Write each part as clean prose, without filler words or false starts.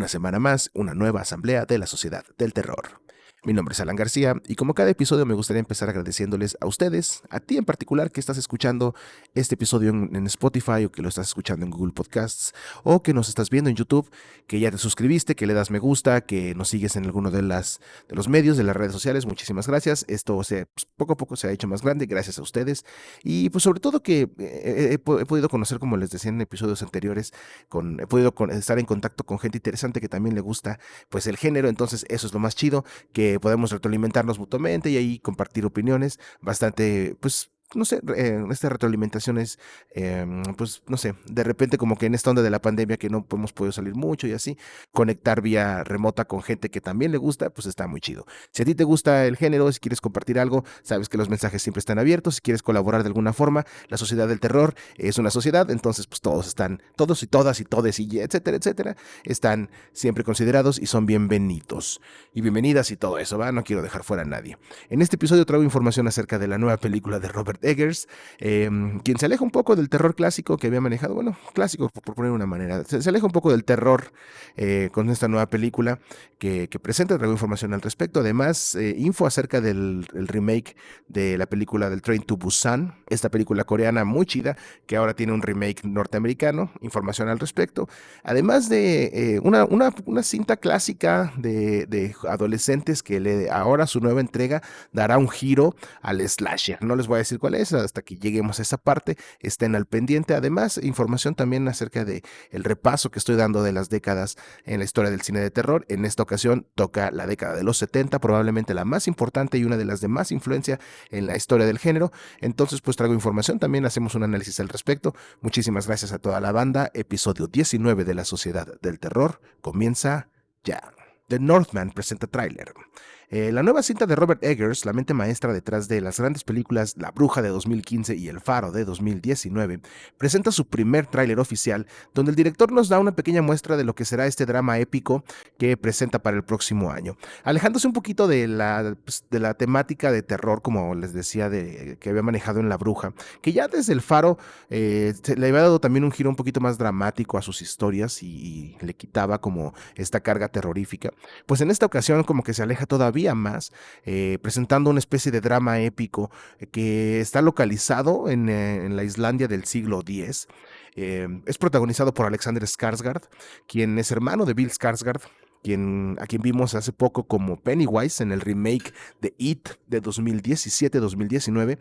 Una semana más, una nueva asamblea de la Sociedad del Terror. Mi nombre es Alan García y como cada episodio me gustaría empezar agradeciéndoles a ustedes, a ti en particular que estás escuchando este episodio en Spotify o que lo estás escuchando en Google Podcasts o que nos estás viendo en YouTube, que ya te suscribiste, que le das me gusta, que nos sigues en alguno de los medios, de las redes sociales. Muchísimas gracias. Esto poco a poco se ha hecho más grande gracias a ustedes y pues sobre todo que he podido conocer, como les decía en episodios anteriores, he podido estar en contacto con gente interesante que también le gusta pues el género. Entonces eso es lo más chido, que podemos retroalimentarnos mutuamente y ahí compartir opiniones bastante, pues, no sé, esta retroalimentación es, pues, no sé, de repente como que en esta onda de la pandemia que no hemos podido salir mucho y así, conectar vía remota con gente que también le gusta, pues está muy chido. Si a ti te gusta el género, si quieres compartir algo, sabes que los mensajes siempre están abiertos. Si quieres colaborar de alguna forma, la Sociedad del Terror es una sociedad, entonces pues todos y todas y todes y etcétera, etcétera, están siempre considerados y son bienvenidos y bienvenidas y todo eso, ¿va? No quiero dejar fuera a nadie. En este episodio traigo información acerca de la nueva película de Robert Eggers, quien se aleja un poco del terror clásico que había manejado, bueno, clásico por poner una manera, se aleja un poco del terror con esta nueva película que presenta. Traigo información al respecto, además info acerca del el remake de la película del Train to Busan, esta película coreana muy chida que ahora tiene un remake norteamericano, información al respecto, además de una cinta clásica de adolescentes que ahora su nueva entrega dará un giro al slasher. No les voy a decir cuál es hasta que lleguemos a esa parte, estén al pendiente. Además, información también acerca de el repaso que estoy dando de las décadas en la historia del cine de terror. En esta ocasión toca la década de los 70, probablemente la más importante y una de las de más influencia en la historia del género. Entonces, pues traigo información, también hacemos un análisis al respecto. Muchísimas gracias a toda la banda. Episodio 19 de la Sociedad del Terror comienza ya. The Northman presenta tráiler. La nueva cinta de Robert Eggers, la mente maestra detrás de las grandes películas La Bruja de 2015 y El Faro de 2019, presenta su primer tráiler oficial, donde el director nos da una pequeña muestra de lo que será este drama épico que presenta para el próximo año. Alejándose un poquito de la temática de terror, como les decía, que había manejado en La Bruja, que ya desde El Faro le había dado también un giro un poquito más dramático a sus historias y le quitaba como esta carga terrorífica. Pues en esta ocasión como que se aleja todavía más, presentando una especie de drama épico que está localizado en la Islandia del siglo X. Es protagonizado por Alexander Skarsgård, quien es hermano de Bill Skarsgård, a quien vimos hace poco como Pennywise en el remake de It de 2017-2019.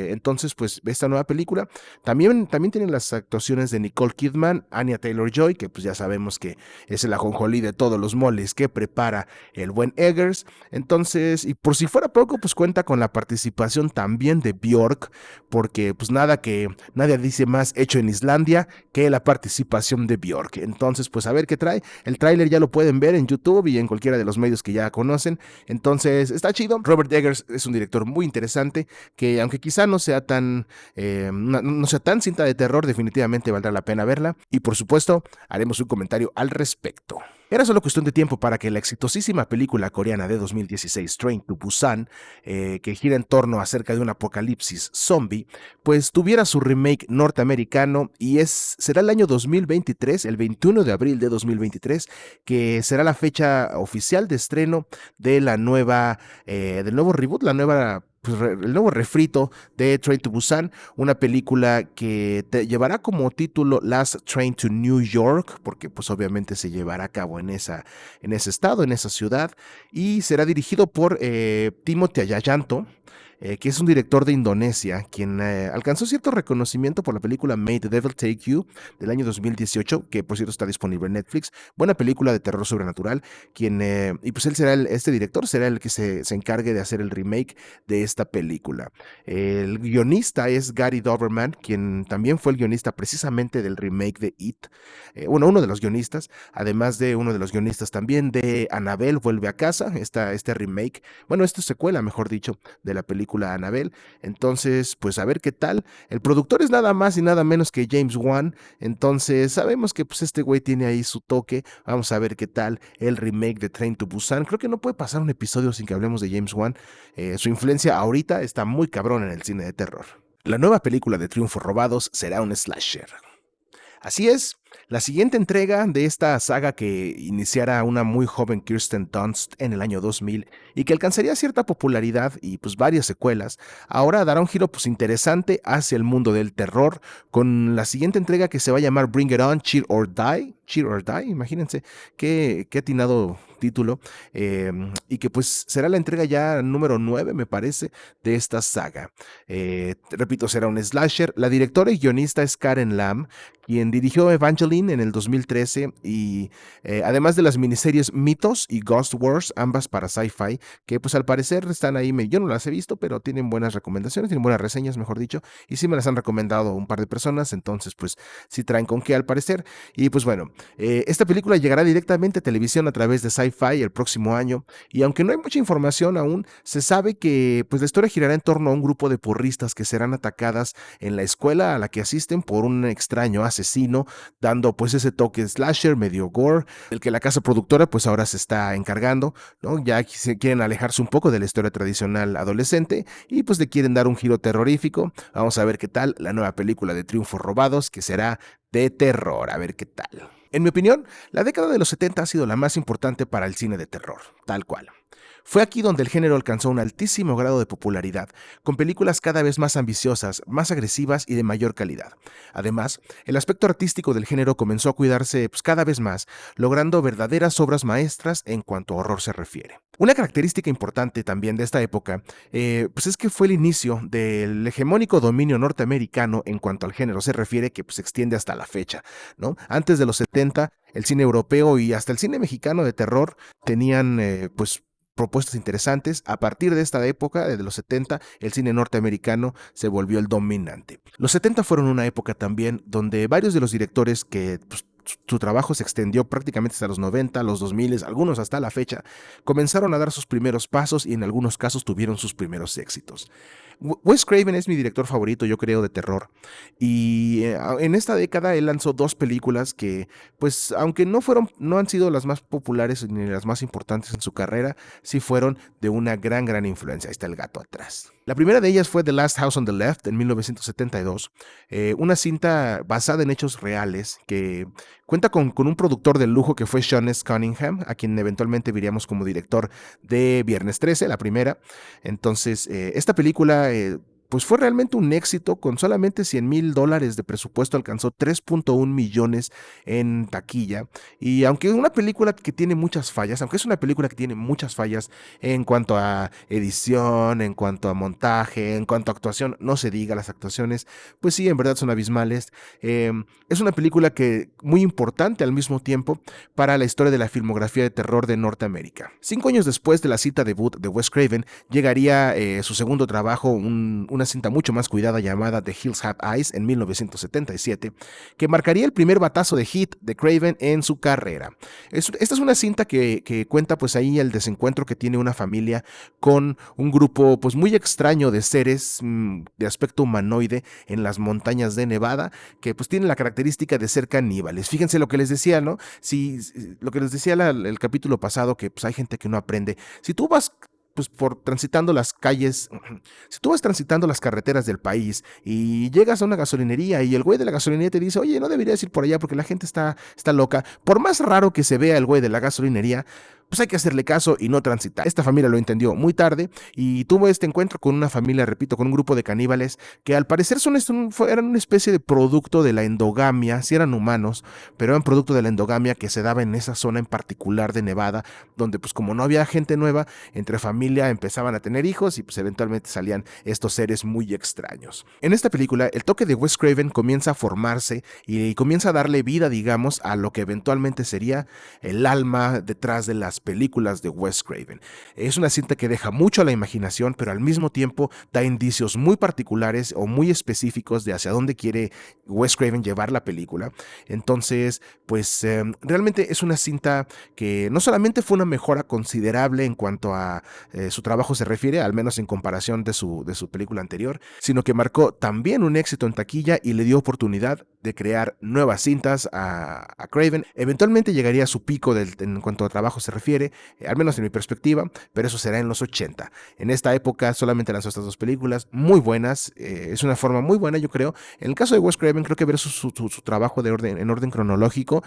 Entonces, pues esta nueva película también tiene las actuaciones de Nicole Kidman, Anya Taylor-Joy, que pues ya sabemos que es el ajonjolí de todos los moles que prepara el buen Eggers. Entonces, y por si fuera poco, pues cuenta con la participación también de Björk, porque pues nadie dice más hecho en Islandia que la participación de Björk. Entonces, pues a ver qué trae. El tráiler ya lo pueden ver en YouTube y en cualquiera de los medios que ya conocen. Entonces, está chido. Robert Eggers es un director muy interesante que, aunque quizá no sea no sea tan cinta de terror, definitivamente valdrá la pena verla. Y por supuesto, haremos un comentario al respecto. Era solo cuestión de tiempo para que la exitosísima película coreana de 2016, Train to Busan, que gira en torno acerca de un apocalipsis zombie, pues tuviera su remake norteamericano, y será el año 2023, el 21 de abril de 2023, que será la fecha oficial de estreno de del nuevo reboot, el nuevo refrito de Train to Busan, una película que te llevará como título Last Train to New York, porque pues obviamente se llevará a cabo en ese estado, en esa ciudad, y será dirigido por Timothy Ayayanto, que es un director de Indonesia, quien alcanzó cierto reconocimiento por la película May the Devil Take You del año 2018, que por cierto está disponible en Netflix. Buena película de terror sobrenatural, y pues este director será el que se encargue de hacer el remake de esta película. El guionista es Gary Doberman, quien también fue el guionista precisamente del remake de It. Uno de los guionistas, además de uno de los guionistas también de Annabelle Vuelve a Casa, este remake, bueno, esta secuela, mejor dicho, de la película Annabelle. Entonces, pues a ver qué tal. El productor es nada más y nada menos que James Wan, entonces sabemos que pues este güey tiene ahí su toque. Vamos a ver qué tal el remake de Train to Busan. Creo que no puede pasar un episodio sin que hablemos de James Wan. Su influencia ahorita está muy cabrón en el cine de terror. La nueva película de Triunfos Robados será un slasher. Así es, la siguiente entrega de esta saga que iniciara una muy joven Kirsten Dunst en el año 2000 y que alcanzaría cierta popularidad y pues varias secuelas, ahora dará un giro pues interesante hacia el mundo del terror con la siguiente entrega que se va a llamar Bring It On, Cheer or Die, imagínense qué atinado título, y que pues será la entrega ya número 9 me parece de esta saga. Repito, será un slasher. La directora y guionista es Karen Lamb, quien dirigió Evangeline en el 2013 y además de las miniseries Mitos y Ghost Wars, ambas para Sci-Fi, que pues al parecer están ahí, yo no las he visto, pero tienen buenas recomendaciones, tienen buenas reseñas, mejor dicho, y sí me las han recomendado un par de personas, entonces pues sí traen con qué al parecer. Y pues bueno, esta película llegará directamente a televisión a través de Sci-Fi el próximo año, y aunque no hay mucha información aún, se sabe que pues la historia girará en torno a un grupo de porristas que serán atacadas en la escuela a la que asisten por un extraño asesino, dando pues ese toque slasher medio gore, del que la casa productora pues ahora se está encargando, ¿no? Ya se quieren alejarse un poco de la historia tradicional adolescente y pues le quieren dar un giro terrorífico. Vamos a ver qué tal la nueva película de Triunfos Robados, que será de terror, a ver qué tal. En mi opinión, la década de los 70 ha sido la más importante para el cine de terror, tal cual. Fue aquí donde el género alcanzó un altísimo grado de popularidad, con películas cada vez más ambiciosas, más agresivas y de mayor calidad. Además, el aspecto artístico del género comenzó a cuidarse pues, cada vez más, logrando verdaderas obras maestras en cuanto a horror se refiere. Una característica importante también de esta época, pues es que fue el inicio del hegemónico dominio norteamericano en cuanto al género se refiere, que pues, se extiende hasta la fecha, ¿no? Antes de los 70, el cine europeo y hasta el cine mexicano de terror tenían, pues, propuestas interesantes. A partir de esta época, de los 70, el cine norteamericano se volvió el dominante. Los 70 fueron una época también donde varios de los directores que pues, su trabajo se extendió prácticamente hasta los 90, los 2000, algunos hasta la fecha, comenzaron a dar sus primeros pasos y en algunos casos tuvieron sus primeros éxitos. Wes Craven es mi director favorito, yo creo, de terror. Y en esta década él lanzó dos películas que, pues, aunque no han sido las más populares ni las más importantes en su carrera, sí fueron de una gran influencia. Ahí está el gato atrás. La primera de ellas fue The Last House on the Left en 1972, una cinta basada en hechos reales que cuenta con un productor de lujo que fue Sean S. Cunningham, a quien eventualmente veríamos como director de Viernes 13, la primera. Entonces, esta película pues fue realmente un éxito. Con solamente $100,000 de presupuesto alcanzó 3.1 millones en taquilla. Y aunque es una película que tiene muchas fallas, aunque es una película que tiene muchas fallas en cuanto a edición, en cuanto a montaje, en cuanto a actuación, no se diga, las actuaciones, pues sí, en verdad son abismales. Es una película que muy importante al mismo tiempo para la historia de la filmografía de terror de Norteamérica. 5 años después de la cita debut de Wes Craven, llegaría su segundo trabajo, una cinta mucho más cuidada llamada The Hills Have Eyes en 1977, que marcaría el primer batazo de hit de Craven en su carrera. Esta es una cinta que cuenta pues ahí el desencuentro que tiene una familia con un grupo pues muy extraño de seres de aspecto humanoide en las montañas de Nevada, que pues tienen la característica de ser caníbales. Fíjense lo que les decía, ¿no? Si lo que les decía el capítulo pasado, que pues hay gente que no aprende. Si tú vas pues por transitando las calles, si tú vas transitando las carreteras del país y llegas a una gasolinería y el güey de la gasolinería te dice, oye, no deberías ir por allá porque la gente está loca, por más raro que se vea el güey de la gasolinería, pues hay que hacerle caso y no transitar. Esta familia lo entendió muy tarde y tuvo este encuentro con una familia, repito, con un grupo de caníbales que al parecer eran una especie de producto de la endogamia, si eran humanos, pero eran producto de la endogamia que se daba en esa zona en particular de Nevada, donde pues como no había gente nueva, entre familia empezaban a tener hijos y pues eventualmente salían estos seres muy extraños. En esta película, el toque de Wes Craven comienza a formarse y comienza a darle vida, digamos, a lo que eventualmente sería el alma detrás de las películas de Wes Craven. Es una cinta que deja mucho a la imaginación, pero al mismo tiempo da indicios muy particulares o muy específicos de hacia dónde quiere Wes Craven llevar la película. Entonces, pues realmente es una cinta que no solamente fue una mejora considerable en cuanto a su trabajo se refiere, al menos en comparación de su película anterior, sino que marcó también un éxito en taquilla y le dio oportunidad de crear nuevas cintas a Craven. Eventualmente llegaría a su pico en cuanto a trabajo se refiere, al menos en mi perspectiva, pero eso será en los 80. En esta época solamente lanzó estas dos películas, muy buenas, es una forma muy buena, yo creo. En el caso de Wes Craven, creo que ver su trabajo en orden cronológico,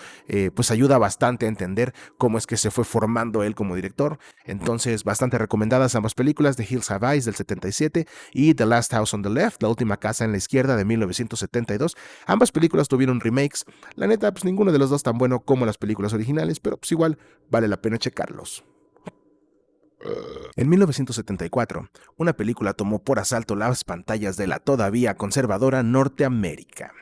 pues ayuda bastante a entender cómo es que se fue formando él como director. Entonces, bastante recomendadas ambas películas, The Hills Have Eyes del 77 y The Last House on the Left, La última casa en la izquierda de 1972. Ambas películas tuvieron remakes. La neta, pues ninguno de los dos tan bueno como las películas originales, pero pues igual vale la pena checarlos. En 1974, una película tomó por asalto las pantallas de la todavía conservadora Norteamérica.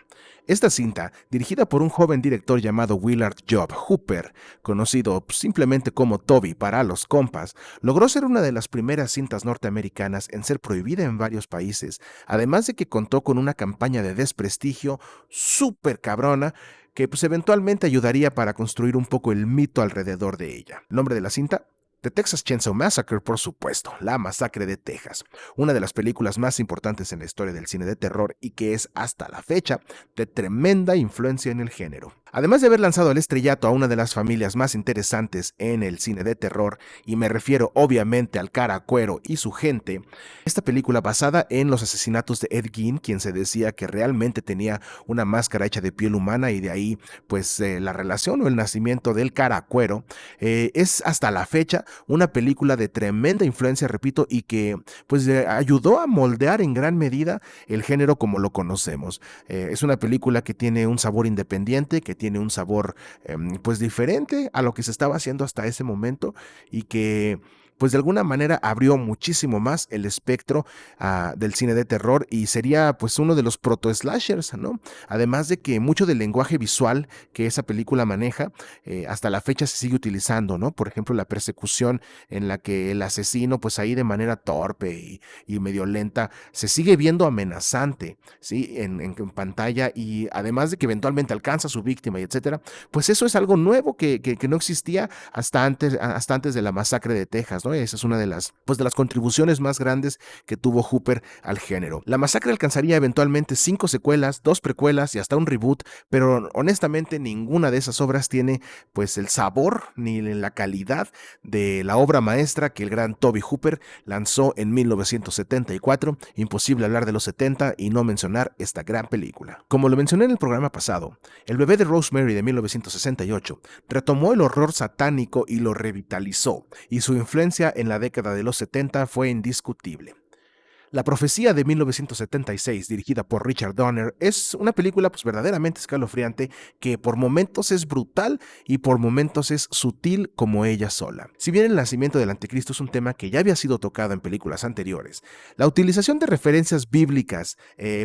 Esta cinta, dirigida por un joven director llamado Willard Job Hooper, conocido simplemente como Toby para los compas, logró ser una de las primeras cintas norteamericanas en ser prohibida en varios países, además de que contó con una campaña de desprestigio súper cabrona que pues eventualmente ayudaría para construir un poco el mito alrededor de ella. ¿El nombre de la cinta? The Texas Chainsaw Massacre, por supuesto, La Masacre de Texas, una de las películas más importantes en la historia del cine de terror y que es hasta la fecha de tremenda influencia en el género. Además de haber lanzado al estrellato a una de las familias más interesantes en el cine de terror, y me refiero obviamente al Cara Cuero y su gente, esta película basada en los asesinatos de Ed Gein, quien se decía que realmente tenía una máscara hecha de piel humana y de ahí pues la relación o el nacimiento del Cara Cuero, es hasta la fecha una película de tremenda influencia, repito, y que pues ayudó a moldear en gran medida el género como lo conocemos. Es una película que tiene un sabor independiente, que tiene un sabor pues diferente a lo que se estaba haciendo hasta ese momento y que pues de alguna manera abrió muchísimo más el espectro del cine de terror y sería pues uno de los proto-slashers, ¿no? Además de que mucho del lenguaje visual que esa película maneja hasta la fecha se sigue utilizando, ¿no? Por ejemplo, la persecución en la que el asesino pues ahí de manera torpe y medio lenta se sigue viendo amenazante, ¿sí? En pantalla y además de que eventualmente alcanza a su víctima y etcétera, pues eso es algo nuevo que no existía hasta antes de la masacre de Texas, ¿no? Esa es una pues de las contribuciones más grandes que tuvo Hooper al género. La masacre alcanzaría eventualmente 5 secuelas, 2 precuelas y hasta un reboot, pero honestamente ninguna de esas obras tiene pues el sabor ni la calidad de la obra maestra que el gran Toby Hooper lanzó en 1974. Imposible hablar de los 70 y no mencionar esta gran película. Como lo mencioné en el programa pasado, El bebé de Rosemary de 1968 retomó el horror satánico y lo revitalizó, y su influencia en la década de los 70 fue indiscutible. La profecía de 1976, dirigida por Richard Donner, es una película pues verdaderamente escalofriante que por momentos es brutal y por momentos es sutil como ella sola. Si bien el nacimiento del anticristo es un tema que ya había sido tocado en películas anteriores, la utilización de referencias bíblicas,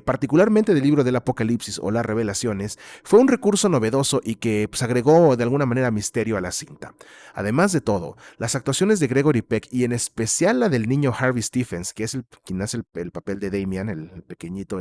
particularmente del libro del Apocalipsis o las Revelaciones, fue un recurso novedoso y que pues, agregó de alguna manera misterio a la cinta. Además de todo, las actuaciones de Gregory Peck y en especial la del niño Harvey Stephens, que es quien hace el papel de Damien, el pequeñito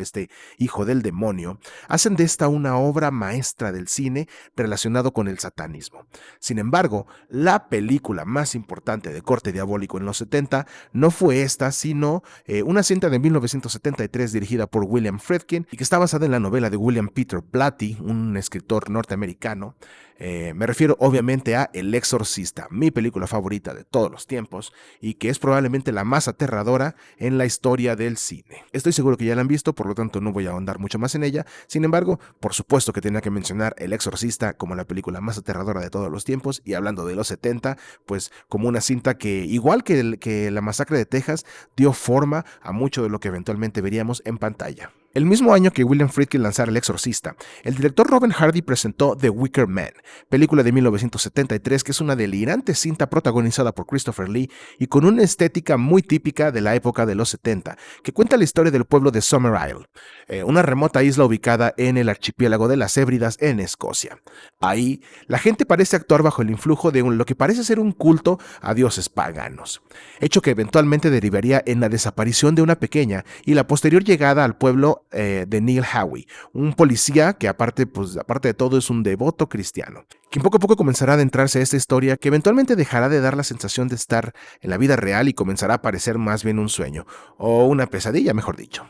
hijo del demonio, hacen de esta una obra maestra del cine relacionado con el satanismo. Sin embargo, la película más importante de corte diabólico en los 70 no fue esta, sino una cinta de 1973 dirigida por William Friedkin y que está basada en la novela de William Peter Blatty, un escritor norteamericano. Me refiero obviamente a El Exorcista, mi película favorita de todos los tiempos y que es probablemente la más aterradora en la historia del cine. Estoy seguro que ya la han visto, por lo tanto no voy a ahondar mucho más en ella. Sin embargo, por supuesto que tenía que mencionar El Exorcista como la película más aterradora de todos los tiempos y hablando de los 70, pues como una cinta que, igual que La Masacre de Texas, dio forma a mucho de lo que eventualmente veríamos en pantalla. El mismo año que William Friedkin lanzara El Exorcista, el director Robert Hardy presentó The Wicker Man, película de 1973 que es una delirante cinta protagonizada por Christopher Lee y con una estética muy típica de la época de los 70, que cuenta la historia del pueblo de Summer Isle, una remota isla ubicada en el archipiélago de las Hébridas en Escocia. Ahí, la gente parece actuar bajo el influjo de lo que parece ser un culto a dioses paganos, hecho que eventualmente derivaría en la desaparición de una pequeña y la posterior llegada al pueblo de Neil Howie, un policía que aparte de todo es un devoto cristiano, quien poco a poco comenzará a adentrarse a esta historia que eventualmente dejará de dar la sensación de estar en la vida real y comenzará a parecer más bien un sueño, o una pesadilla, mejor dicho.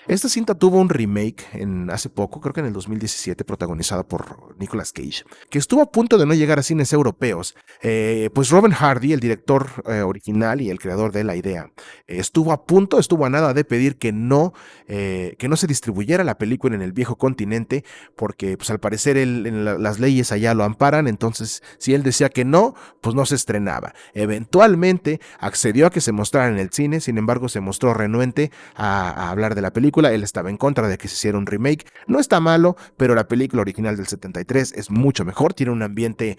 Esta cinta tuvo un remake hace poco, creo que en el 2017, protagonizada por Nicolas Cage, que estuvo a punto de no llegar a cines europeos. Pues Robin Hardy, el director original y el creador de la idea, estuvo a nada de pedir que no se distribuyera la película en el viejo continente, porque pues al parecer las leyes allá lo amparan. Entonces si él decía que no, pues no se estrenaba. Eventualmente accedió a que se mostrara en el cine, sin embargo se mostró renuente a hablar de la película. Él estaba en contra de que se hiciera un remake. No está malo, pero la película original del 73 es mucho mejor, tiene un ambiente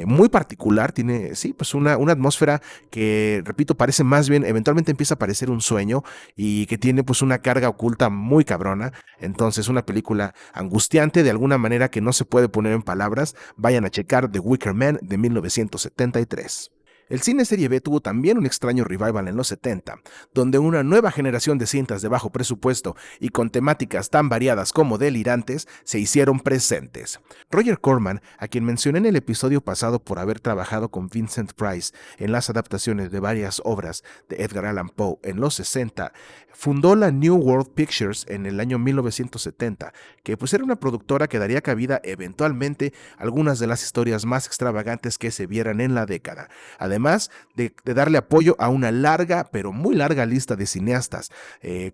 muy particular, tiene, sí, pues una atmósfera que, repito, parece más bien, eventualmente empieza a parecer un sueño y que tiene pues una carga oculta muy cabrona. Entonces una película angustiante de alguna manera que no se puede poner en palabras. Vayan a checar The Wicker Man de 1973. El cine serie B tuvo también un extraño revival en los 70, donde una nueva generación de cintas de bajo presupuesto y con temáticas tan variadas como delirantes se hicieron presentes. Roger Corman, a quien mencioné en el episodio pasado por haber trabajado con Vincent Price en las adaptaciones de varias obras de Edgar Allan Poe en los 60, fundó la New World Pictures en el año 1970, que pues era una productora que daría cabida eventualmente a algunas de las historias más extravagantes que se vieran en la década. Además de darle apoyo a una larga, pero muy larga lista de cineastas,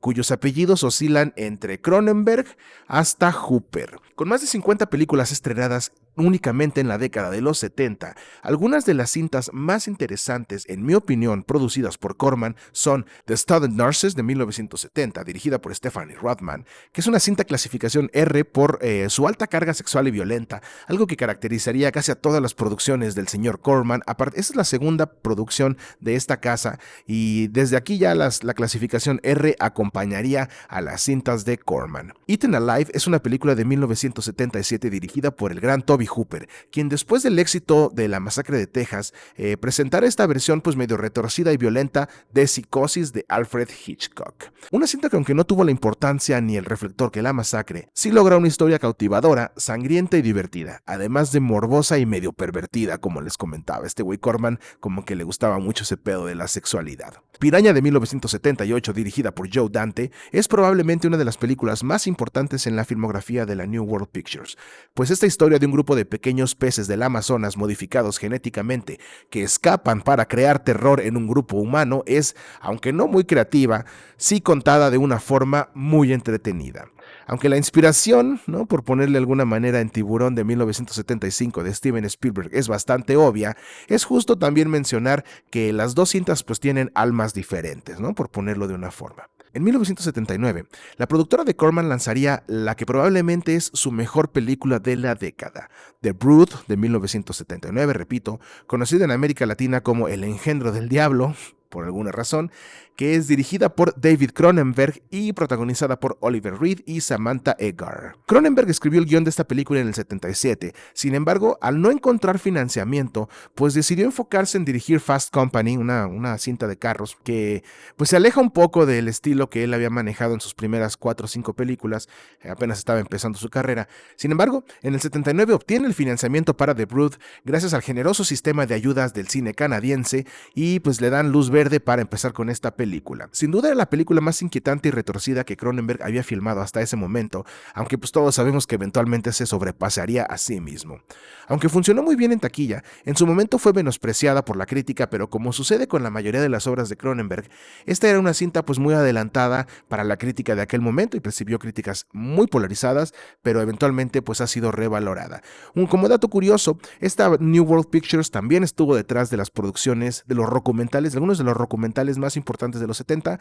cuyos apellidos oscilan entre Cronenberg hasta Hooper. Con más de 50 películas estrenadas únicamente en la década de los 70, algunas de las cintas más interesantes, en mi opinión, producidas por Corman son The Student Nurses de 1970, dirigida por Stephanie Rothman, que es una cinta clasificación R por su alta carga sexual y violenta, algo que caracterizaría casi a todas las producciones del señor Corman. Aparte, esta es la segunda producción de esta casa y desde aquí ya la clasificación R acompañaría a las cintas de Corman. Eaten Alive es una película de 1977 dirigida por el gran Toby Hooper, quien después del éxito de La Masacre de Texas presentara esta versión pues medio retorcida y violenta de Psicosis de Alfred Hitchcock. Una cinta que, aunque no tuvo la importancia ni el reflector que La Masacre, sí logra una historia cautivadora, sangrienta y divertida, además de morbosa y medio pervertida, como les comentaba. Este güey Corman como que le gustaba mucho ese pedo de la sexualidad. Piraña de 1978, dirigida por Joe Dante, es probablemente una de las películas más importantes en la filmografía de la New World Pictures, pues esta historia de un grupo de pequeños peces del Amazonas modificados genéticamente que escapan para crear terror en un grupo humano es, aunque no muy creativa, sí contada de una forma muy entretenida. Aunque la inspiración, ¿no?, por ponerle alguna manera, en Tiburón de 1975 de Steven Spielberg es bastante obvia, es justo también mencionar que las dos cintas pues tienen almas diferentes, ¿no?, por ponerlo de una forma. En 1979, la productora de Corman lanzaría la que probablemente es su mejor película de la década, The Brood de 1979, repito, conocida en América Latina como El Engendro del Diablo, por alguna razón, que es dirigida por David Cronenberg y protagonizada por Oliver Reed y Samantha Eggar. Cronenberg escribió el guión de esta película en el 77, sin embargo, al no encontrar financiamiento, pues decidió enfocarse en dirigir Fast Company, una cinta de carros que pues se aleja un poco del estilo que él había manejado en sus primeras 4 o 5 películas, apenas estaba empezando su carrera. Sin embargo, en el 79 obtiene el financiamiento para The Brood gracias al generoso sistema de ayudas del cine canadiense y pues le dan luz verde para empezar con esta película. Sin duda era la película más inquietante y retorcida que Cronenberg había filmado hasta ese momento, aunque pues todos sabemos que eventualmente se sobrepasaría a sí mismo. Aunque funcionó muy bien en taquilla, en su momento fue menospreciada por la crítica, pero como sucede con la mayoría de las obras de Cronenberg, esta era una cinta pues muy adelantada para la crítica de aquel momento y recibió críticas muy polarizadas, pero eventualmente pues ha sido revalorada. Como dato curioso, esta New World Pictures también estuvo detrás de las producciones de los documentales, de algunos de los documentales más importantes de los 70,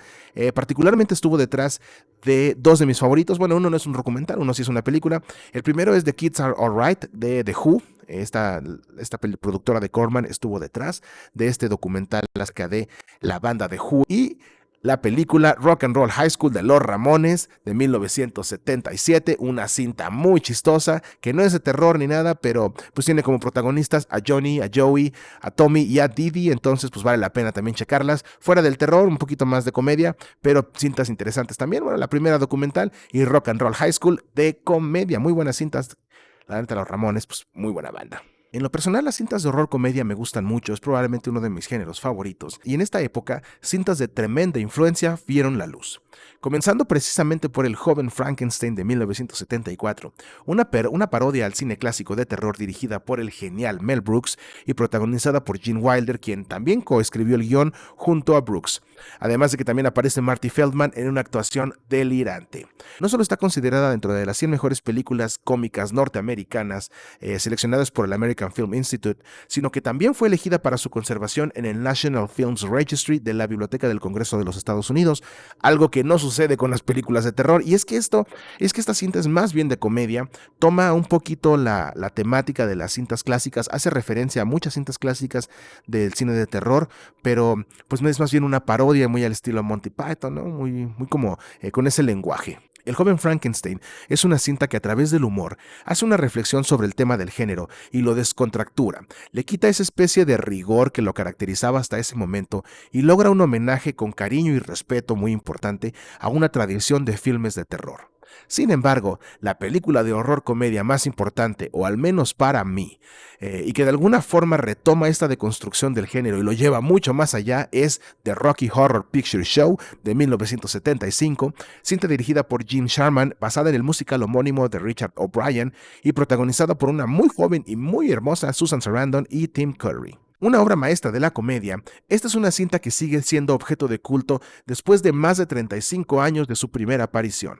particularmente estuvo detrás de 2 de mis favoritos. Bueno, uno no es un documental, uno sí es una película. El primero es The Kids Are Alright de The Who. Esta productora de Corman estuvo detrás de este documental acerca de la banda The Who, y la película Rock and Roll High School de los Ramones de 1977, una cinta muy chistosa que no es de terror ni nada, pero pues tiene como protagonistas a Johnny, a Joey, a Tommy y a Didi. Entonces pues vale la pena también checarlas. Fuera del terror, un poquito más de comedia, pero cintas interesantes también. Bueno, la primera documental y Rock and Roll High School de comedia, muy buenas cintas. La neta, los Ramones, pues muy buena banda. En lo personal, las cintas de horror comedia me gustan mucho, es probablemente uno de mis géneros favoritos, y en esta época, cintas de tremenda influencia vieron la luz. Comenzando precisamente por El joven Frankenstein de 1974, una parodia al cine clásico de terror dirigida por el genial Mel Brooks y protagonizada por Gene Wilder, quien también coescribió el guión junto a Brooks. Además de que también aparece Marty Feldman en una actuación delirante. No solo está considerada dentro de las 100 mejores películas cómicas norteamericanas seleccionadas por el American Film Institute, sino que también fue elegida para su conservación en el National Films Registry de la Biblioteca del Congreso de los Estados Unidos, algo que no sucede con las películas de terror. Y es que esta cinta es más bien de comedia, toma un poquito la temática de las cintas clásicas, hace referencia a muchas cintas clásicas del cine de terror, pero pues no es más bien una parodia muy al estilo Monty Python, ¿no? Muy como con ese lenguaje. El joven Frankenstein es una cinta que a través del humor hace una reflexión sobre el tema del género y lo descontractura, le quita esa especie de rigor que lo caracterizaba hasta ese momento y logra un homenaje con cariño y respeto muy importante a una tradición de filmes de terror. Sin embargo, la película de horror comedia más importante, o al menos para mí, y que de alguna forma retoma esta deconstrucción del género y lo lleva mucho más allá, es The Rocky Horror Picture Show de 1975, cinta dirigida por Gene Sharman, basada en el musical homónimo de Richard O'Brien y protagonizada por una muy joven y muy hermosa Susan Sarandon y Tim Curry. Una obra maestra de la comedia, esta es una cinta que sigue siendo objeto de culto después de más de 35 años de su primera aparición.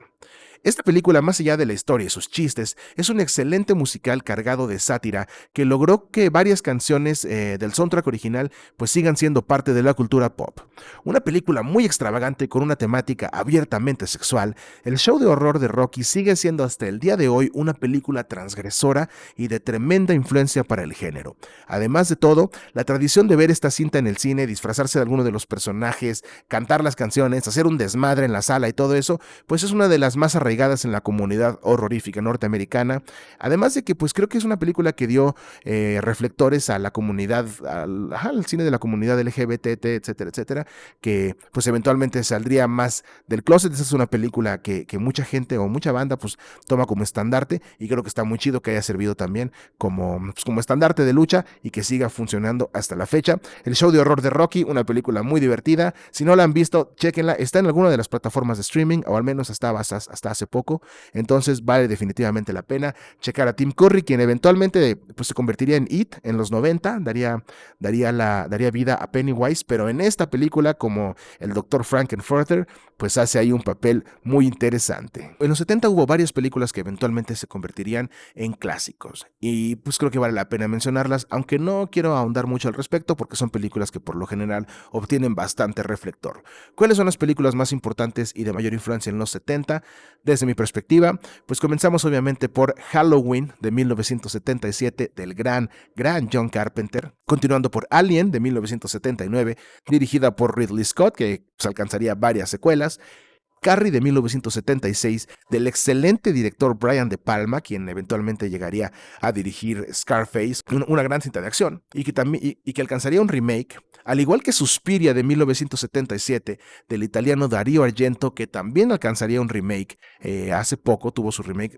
Esta película, más allá de la historia y sus chistes, es un excelente musical cargado de sátira que logró que varias canciones del soundtrack original pues sigan siendo parte de la cultura pop. Una película muy extravagante con una temática abiertamente sexual, el show de horror de Rocky sigue siendo hasta el día de hoy una película transgresora y de tremenda influencia para el género. Además de todo, la tradición de ver esta cinta en el cine, disfrazarse de alguno de los personajes, cantar las canciones, hacer un desmadre en la sala y todo eso, pues es una de las más arraigadas en la comunidad horrorífica norteamericana, además de que pues creo que es una película que dio reflectores a la comunidad, al cine de la comunidad LGBT, etcétera, etcétera, que pues eventualmente saldría más del closet. Esa es una película que mucha gente o mucha banda pues toma como estandarte y creo que está muy chido que haya servido también como estandarte de lucha y que siga funcionando hasta la fecha. El show de horror de Rocky, una película muy divertida, si no la han visto, chéquenla, está en alguna de las plataformas de streaming o al menos estaba hasta hace poco, entonces vale definitivamente la pena checar a Tim Curry, quien eventualmente pues, se convertiría en It en los 90, daría vida a Pennywise, pero en esta película como el Dr. Frankenfurter, pues hace ahí un papel muy interesante. En los 70 hubo varias películas que eventualmente se convertirían en clásicos y pues creo que vale la pena mencionarlas, aunque no quiero ahondar mucho al respecto porque son películas que por lo general obtienen bastante reflector. ¿Cuáles son las películas más importantes y de mayor influencia en los 70? Desde mi perspectiva, pues comenzamos obviamente por Halloween de 1977 del gran John Carpenter, continuando por Alien de 1979, dirigida por Ridley Scott, que pues, alcanzaría varias secuelas, Carrie de 1976 del excelente director Brian De Palma, quien eventualmente llegaría a dirigir Scarface, una gran cinta de acción, y que alcanzaría un remake, al igual que Suspiria de 1977 del italiano Dario Argento, que también alcanzaría un remake. Hace poco tuvo su remake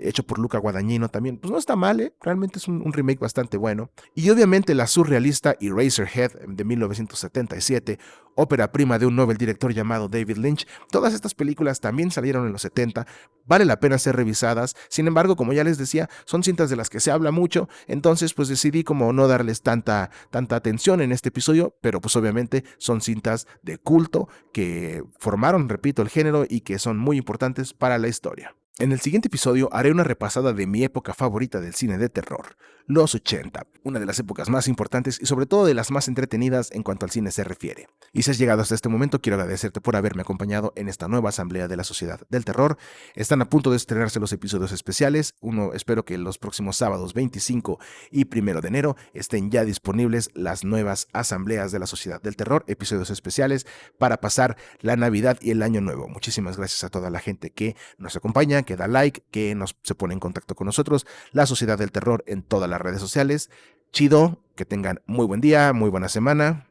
hecho por Luca Guadagnino también. Pues no está mal, realmente es un remake bastante bueno. Y obviamente la surrealista Eraserhead de 1977, ópera prima de un Nobel director llamado David Lynch. Todas estas películas también salieron en los 70, vale la pena ser revisadas. Sin embargo, como ya les decía, son cintas de las que se habla mucho, entonces pues decidí como no darles tanta atención en este episodio, pero pues obviamente son cintas de culto que formaron, repito, el género y que son muy importantes para la historia. En el siguiente episodio haré una repasada de mi época favorita del cine de terror, los 80, una de las épocas más importantes y sobre todo de las más entretenidas en cuanto al cine se refiere. Y si has llegado hasta este momento, quiero agradecerte por haberme acompañado en esta nueva asamblea de la Sociedad del Terror. Están a punto de estrenarse los episodios especiales. Espero que los próximos sábados 25 y 1 de enero estén ya disponibles las nuevas asambleas de la Sociedad del Terror, episodios especiales para pasar la Navidad y el Año Nuevo. Muchísimas gracias a toda la gente que nos acompaña, que da like, que se pone en contacto con nosotros. La Sociedad del Terror en todas las redes sociales. Chido, que tengan muy buen día, muy buena semana.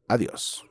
Adiós.